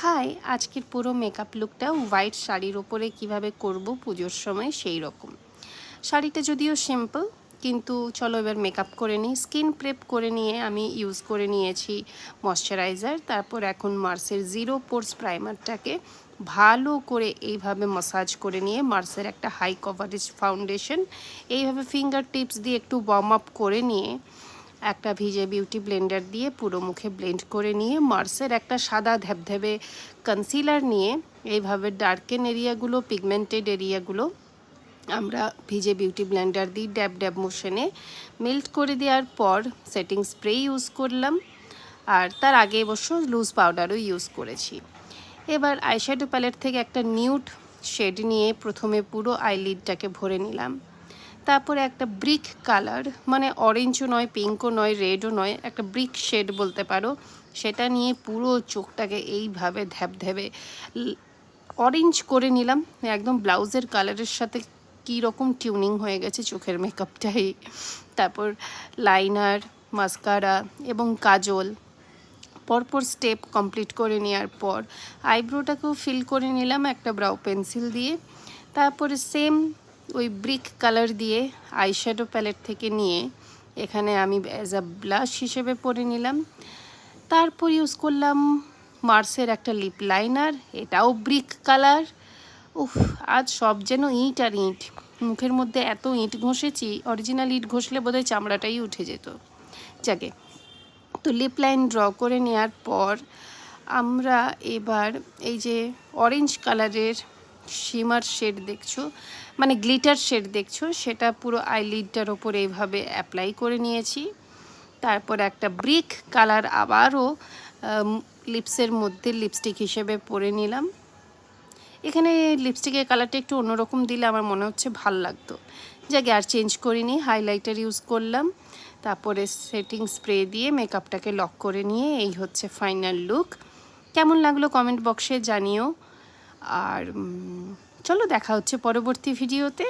High, আজকের পুরো makeup লুকটা হোয়াইট শাড়ির ওপরে কিভাবে করব পুজোর সময় সেই রকম। শাড়িটা যদিও সিম্পল, কিন্তু চলো এবার মেকআপ করে নিই। স্কিন প্রেপ করে নিয়ে আমি ইউজ করে নিয়েছি ময়শ্চারাইজার। তারপর এখন মার্সের জিরো পোর্স প্রাইমারটাকে ভালো করে এইভাবে মাসাজ করে নিয়ে মার্সের একটা হাই কভারেজ ফাউন্ডেশন এইভাবে ফিঙ্গার টিপস দিয়ে একটু ওয়ার্ম আপ করে নিয়ে একটা ভিজে বিউটি ব্লেন্ডার দিয়ে পুরো মুখে ব্লেন্ড করে নিয়ে মার্সের একটা সাদা ধেবধেবে কনসিলার নিয়ে এইভাবে ডার্কেন এরিয়াগুলো, পিগমেন্টেড এরিয়াগুলো আমরা ভিজে বিউটি ব্লেন্ডার দিয়ে ড্যাব ড্যাব মোশনে মেল্ট করে দেওয়ার পর সেটিং স্প্রে ইউজ করলাম। আর তার আগে অবশ্য লুজ পাউডারও ইউজ করেছি। এবার আইশ্যাডো প্যালেট থেকে একটা নিউড শেড নিয়ে প্রথমে পুরো আইলিডটাকে ভরে নিলাম। তারপরে একটা ব্রিক কালার, মানে অরেঞ্জও নয়, পিঙ্কও নয়, রেডও নয়, একটা ব্রিক শেড বলতে পারো, সেটা নিয়ে পুরো চোখটাকে এইভাবে ধ্যাবধ্যাবে অরেঞ্জ করে নিলাম। একদম ব্লাউজের কালারের সাথে কী রকম টিউনিং হয়ে গেছে চোখের মেকআপটাই। তারপর লাইনার, মাস্কারা এবং কাজল পরপর স্টেপ কমপ্লিট করে নেওয়ার পর আইব্রোটাকেও ফিল করে নিলাম একটা ব্রাউ পেন্সিল দিয়ে। তারপরে সেম ওই ব্রিক কালার দিয়ে আইশ্যাডো প্যালেট থেকে নিয়ে এখানে আমি অ্যাজ আ ব্লাশ হিসেবে পরে নিলাম। তারপর ইউজ করলাম মার্সের একটা লিপ লাইনার, এটাও ব্রিক কালার। উফ, আজ সব যেন ইঁট আর ইঁট, মুখের মধ্যে এত ইঁট ঘষেছি, অরিজিনাল ইঁট ঘষলে বোধহয় চামড়াটাই উঠে যেত। যাকে তো লিপ লাইন ড্র করে নেওয়ার পর আমরা এবার এই যে অরেঞ্জ কালারের শিমার শেড দেখছো, মানে গ্লিটার শেড দেখছো, সেটা পুরো আইলিডটার ওপর এইভাবে অ্যাপ্লাই করে নিয়েছি। তারপর একটা ব্রিক কালার আবারও লিপসের মধ্যে লিপস্টিক হিসেবে পরে নিলাম। এখানে লিপস্টিকের কালারটা একটু অন্যরকম দিলে আমার মনে হচ্ছে ভাল লাগতো, যাকে আর চেঞ্জ করিনি। হাইলাইটার ইউজ করলাম, তারপরে সেটিং স্প্রে দিয়ে মেকআপটাকে লক করে নিয়ে এই হচ্ছে ফাইনাল লুক। কেমন লাগলো কমেন্ট বক্সে জানিও। আর চলো দেখা হচ্ছে পরবর্তী ভিডিওতে।